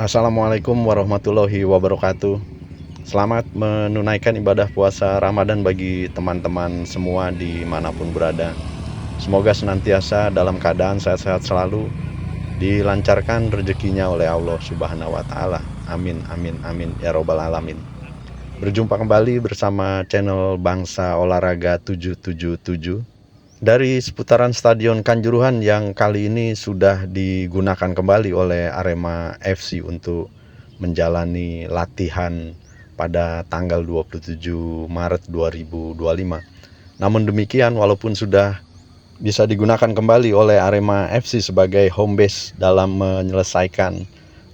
Assalamualaikum warahmatullahi wabarakatuh. Selamat menunaikan ibadah puasa Ramadan bagi teman-teman semua dimanapun berada. Semoga senantiasa dalam keadaan sehat-sehat selalu, dilancarkan rezekinya oleh Allah Subhanahu wa Ta'ala. Amin, amin, amin, ya Robbal 'Alamin. Berjumpa kembali bersama channel Bangsa Olahraga 777 dari seputaran Stadion Kanjuruhan yang kali ini sudah digunakan kembali oleh Arema FC untuk menjalani latihan pada tanggal 27 Maret 2025. Namun demikian, walaupun sudah bisa digunakan kembali oleh Arema FC sebagai home base dalam menyelesaikan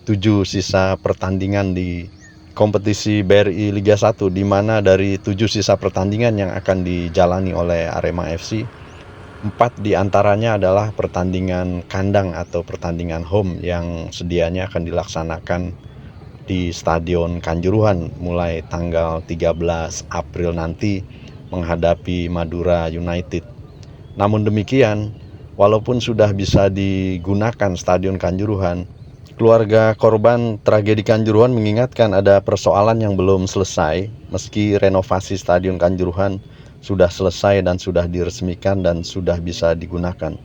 7 sisa pertandingan di kompetisi BRI Liga 1, di mana dari 7 sisa pertandingan yang akan dijalani oleh Arema FC, 4 diantaranya adalah pertandingan kandang atau pertandingan home yang sedianya akan dilaksanakan di Stadion Kanjuruhan mulai tanggal 13 April nanti menghadapi Madura United. Namun demikian, walaupun sudah bisa digunakan Stadion Kanjuruhan, keluarga korban tragedi Kanjuruhan mengingatkan ada persoalan yang belum selesai meski renovasi Stadion Kanjuruhan sudah selesai dan sudah diresmikan dan sudah bisa digunakan.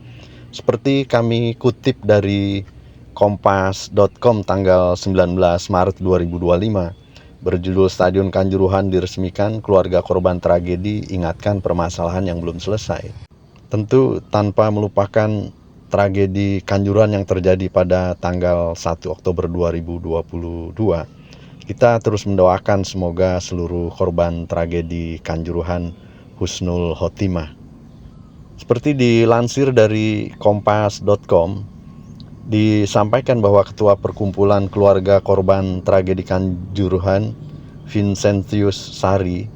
Seperti kami kutip dari kompas.com tanggal 19 Maret 2025, berjudul Stadion Kanjuruhan diresmikan, keluarga korban tragedi ingatkan permasalahan yang belum selesai. Tentu tanpa melupakan tragedi Kanjuruhan yang terjadi pada tanggal 1 Oktober 2022. Kita terus mendoakan semoga seluruh korban tragedi Kanjuruhan husnul khotimah. Seperti dilansir dari kompas.com, disampaikan bahwa Ketua Perkumpulan Keluarga Korban Tragedi Kanjuruhan, Vincentius Sari,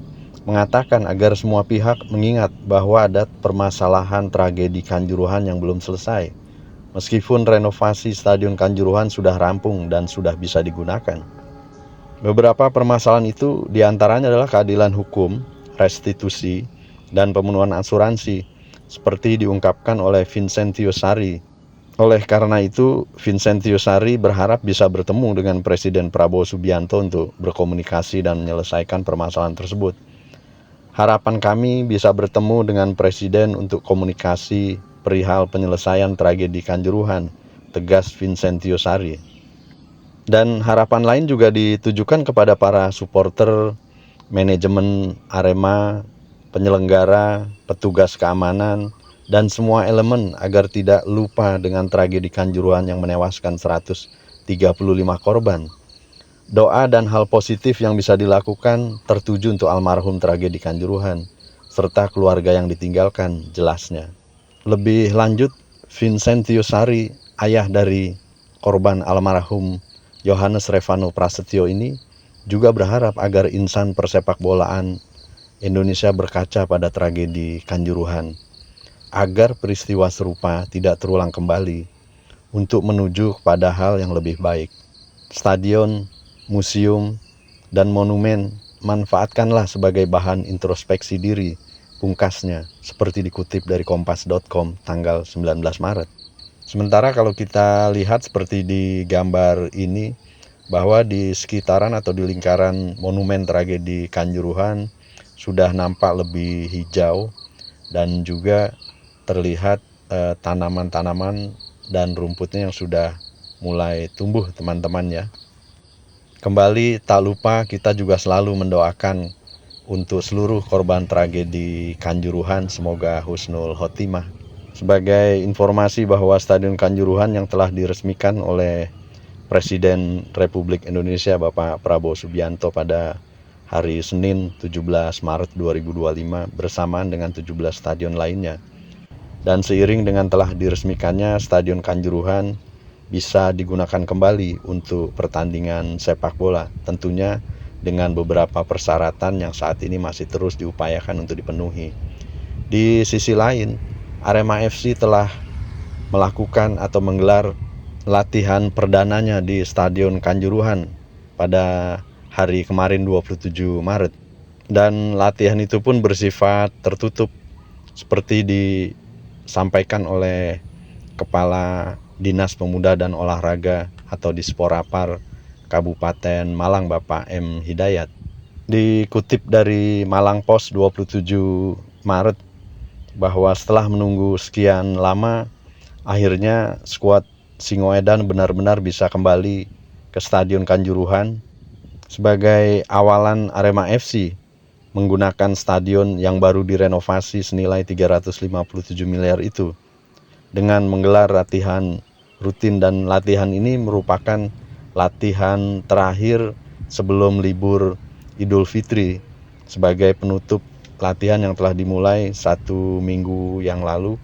mengatakan agar semua pihak mengingat bahwa ada permasalahan tragedi Kanjuruhan yang belum selesai, meskipun renovasi Stadion Kanjuruhan sudah rampung dan sudah bisa digunakan. Beberapa permasalahan itu diantaranya adalah keadilan hukum, restitusi, dan pemenuhan asuransi, seperti diungkapkan oleh Vincentius Sari. Oleh karena itu, Vincentius Sari berharap bisa bertemu dengan Presiden Prabowo Subianto untuk berkomunikasi dan menyelesaikan permasalahan tersebut. Harapan kami bisa bertemu dengan Presiden untuk komunikasi perihal penyelesaian tragedi Kanjuruhan, tegas Vincentius Sari. Dan harapan lain juga ditujukan kepada para supporter, manajemen Arema, penyelenggara, petugas keamanan, dan semua elemen agar tidak lupa dengan tragedi Kanjuruhan yang menewaskan 135 korban. Doa dan hal positif yang bisa dilakukan tertuju untuk almarhum tragedi Kanjuruhan, serta keluarga yang ditinggalkan, jelasnya. Lebih lanjut, Vincentius Sari, ayah dari korban almarhum Yohanes Revano Prasetyo ini, juga berharap agar insan persepak bolaan Indonesia berkaca pada tragedi Kanjuruhan, agar peristiwa serupa tidak terulang kembali untuk menuju kepada hal yang lebih baik. Stadion, museum, dan monumen manfaatkanlah sebagai bahan introspeksi diri, pungkasnya, seperti dikutip dari kompas.com tanggal 19 Maret. Sementara kalau kita lihat seperti di gambar ini, bahwa di sekitaran atau di lingkaran monumen tragedi Kanjuruhan sudah nampak lebih hijau dan juga terlihat tanaman-tanaman dan rumputnya yang sudah mulai tumbuh, teman-teman ya. Kembali tak lupa kita juga selalu mendoakan untuk seluruh korban tragedi Kanjuruhan, semoga husnul khotimah. Sebagai informasi bahwa Stadion Kanjuruhan yang telah diresmikan oleh Presiden Republik Indonesia Bapak Prabowo Subianto pada hari Senin 17 Maret 2025 bersamaan dengan 17 stadion lainnya. Dan seiring dengan telah diresmikannya Stadion Kanjuruhan bisa digunakan kembali untuk pertandingan sepak bola, tentunya dengan beberapa persyaratan yang saat ini masih terus diupayakan untuk dipenuhi. Di sisi lain, Arema FC telah melakukan atau menggelar latihan perdananya di Stadion Kanjuruhan pada hari kemarin 27 Maret. Dan latihan itu pun bersifat tertutup seperti disampaikan oleh Kepala Dinas Pemuda dan Olahraga atau Disporapar Kabupaten Malang, Bapak M. Hidayat. Dikutip dari Malang Post 27 Maret bahwa setelah menunggu sekian lama, akhirnya skuad Singoedan benar-benar bisa kembali ke Stadion Kanjuruhan sebagai awalan Arema FC menggunakan stadion yang baru direnovasi senilai 357 miliar itu dengan menggelar latihan rutin, dan latihan ini merupakan latihan terakhir sebelum libur Idul Fitri sebagai penutup latihan yang telah dimulai 1 minggu yang lalu.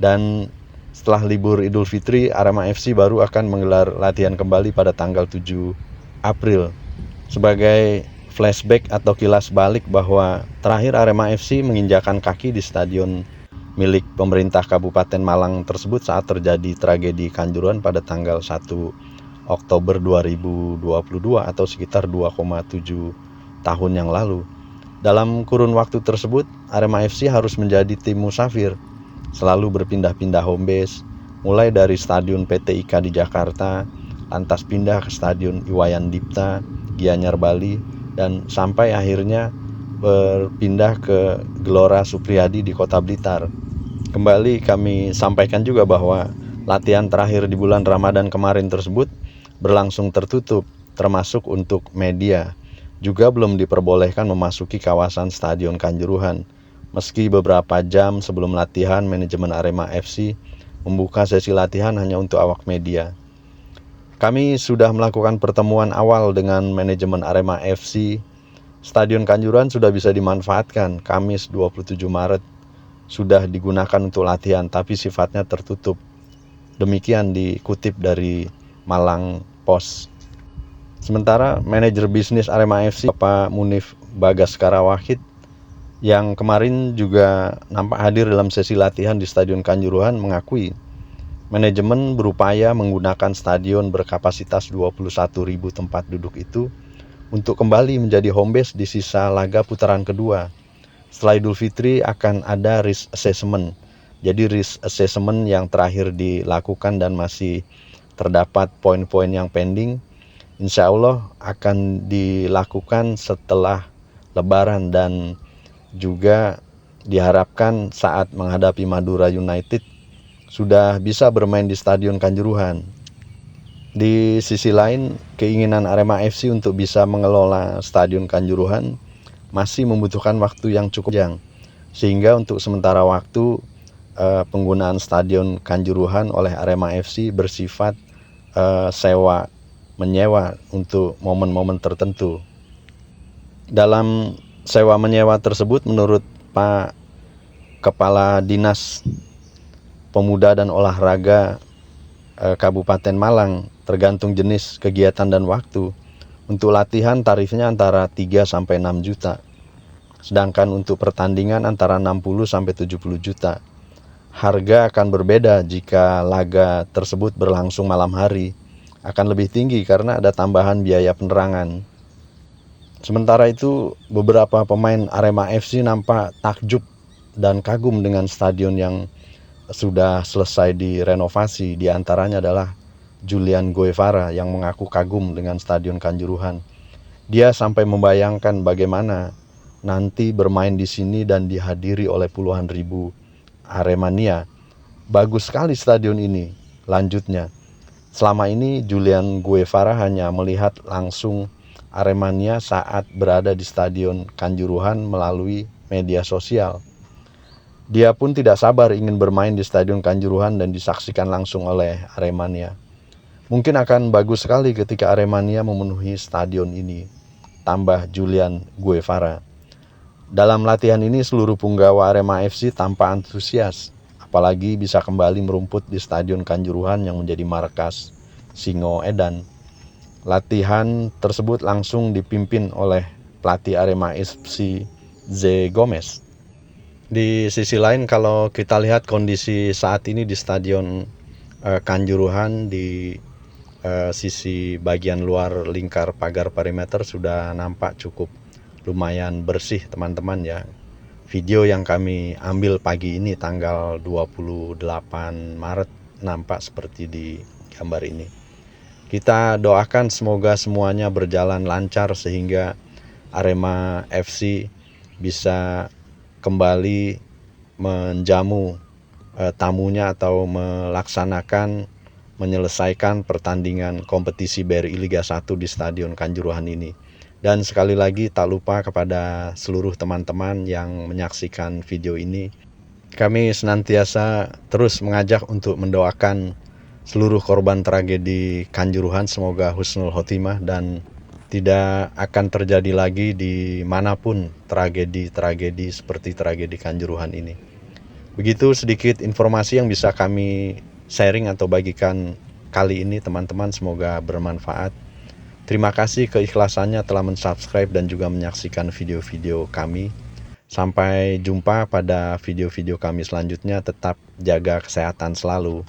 Dan setelah libur Idul Fitri, Arema FC baru akan menggelar latihan kembali pada tanggal 7 April. Sebagai flashback atau kilas balik bahwa terakhir Arema FC menginjakan kaki di stadion milik pemerintah Kabupaten Malang tersebut saat terjadi tragedi Kanjuruhan pada tanggal 1 Oktober 2022 atau sekitar 2,7 tahun yang lalu. Dalam kurun waktu tersebut, Arema FC harus menjadi tim musafir, selalu berpindah-pindah home base, mulai dari Stadion PT IKA di Jakarta, lantas pindah ke Stadion Iwayan Dipta, Gianyar Bali, dan sampai akhirnya berpindah ke Gelora Supriyadi di Kota Blitar. Kembali kami sampaikan juga bahwa latihan terakhir di bulan Ramadan kemarin tersebut berlangsung tertutup, termasuk untuk media. Juga belum diperbolehkan memasuki kawasan Stadion Kanjuruhan. Meski beberapa jam sebelum latihan, manajemen Arema FC membuka sesi latihan hanya untuk awak media. Kami sudah melakukan pertemuan awal dengan manajemen Arema FC. Stadion Kanjuruhan sudah bisa dimanfaatkan. Kamis 27 Maret sudah digunakan untuk latihan, tapi sifatnya tertutup. Demikian dikutip dari Malang Post. Sementara manajer bisnis Arema FC, Bapak Munif Bagaskara Wahid, yang kemarin juga nampak hadir dalam sesi latihan di Stadion Kanjuruhan, mengakui manajemen berupaya menggunakan stadion berkapasitas 21.000 tempat duduk itu untuk kembali menjadi home base di sisa laga putaran kedua. Setelah Idul Fitri akan ada risk assessment. Jadi risk assessment yang terakhir dilakukan dan masih terdapat poin-poin yang pending, insya Allah akan dilakukan setelah Lebaran, dan juga diharapkan saat menghadapi Madura United sudah bisa bermain di Stadion Kanjuruhan. Di sisi lain, keinginan Arema FC untuk bisa mengelola Stadion Kanjuruhan masih membutuhkan waktu yang cukup panjang, sehingga untuk sementara waktu penggunaan Stadion Kanjuruhan oleh Arema FC bersifat sewa menyewa untuk momen-momen tertentu. Dalam sewa menyewa tersebut, menurut Pak Kepala Dinas Pemuda dan Olahraga Kabupaten Malang, tergantung jenis kegiatan dan waktu. Untuk latihan tarifnya antara 3 sampai 6 juta. Sedangkan untuk pertandingan antara 60 sampai 70 juta. Harga akan berbeda jika laga tersebut berlangsung malam hari. Akan lebih tinggi karena ada tambahan biaya penerangan. Sementara itu, beberapa pemain Arema FC nampak takjub dan kagum dengan stadion yang sudah selesai direnovasi. Di antaranya adalah Julian Guevara yang mengaku kagum dengan Stadion Kanjuruhan. Dia sampai membayangkan bagaimana nanti bermain di sini dan dihadiri oleh puluhan ribu Aremania. Bagus sekali stadion ini, lanjutnya. Selama ini Julian Guevara hanya melihat langsung Aremania saat berada di Stadion Kanjuruhan melalui media sosial. Dia pun tidak sabar ingin bermain di Stadion Kanjuruhan dan disaksikan langsung oleh Aremania. Mungkin akan bagus sekali ketika Aremania memenuhi stadion ini, tambah Julian Guevara. Dalam latihan ini seluruh punggawa Arema FC tampak antusias, apalagi bisa kembali merumput di Stadion Kanjuruhan yang menjadi markas Singoedan. Latihan tersebut langsung dipimpin oleh pelatih Arema FC Z. Gomez. Di sisi lain, kalau kita lihat kondisi saat ini di Stadion Kanjuruhan, di sisi bagian luar lingkar pagar perimeter sudah nampak cukup lumayan bersih, teman-teman ya. Video yang kami ambil pagi ini tanggal 28 Maret nampak seperti di gambar ini. Kita doakan semoga semuanya berjalan lancar sehingga Arema FC bisa kembali menjamu tamunya atau menyelesaikan pertandingan kompetisi BRI Liga 1 di Stadion Kanjuruhan ini. Dan sekali lagi tak lupa kepada seluruh teman-teman yang menyaksikan video ini, kami senantiasa terus mengajak untuk mendoakan seluruh korban tragedi Kanjuruhan, semoga husnul khotimah dan tidak akan terjadi lagi di manapun tragedi-tragedi seperti tragedi Kanjuruhan ini. Begitu sedikit informasi yang bisa kami sharing atau bagikan kali ini teman-teman, semoga bermanfaat. Terima kasih keikhlasannya telah mensubscribe dan juga menyaksikan video-video kami. Sampai jumpa pada video-video kami selanjutnya, tetap jaga kesehatan selalu.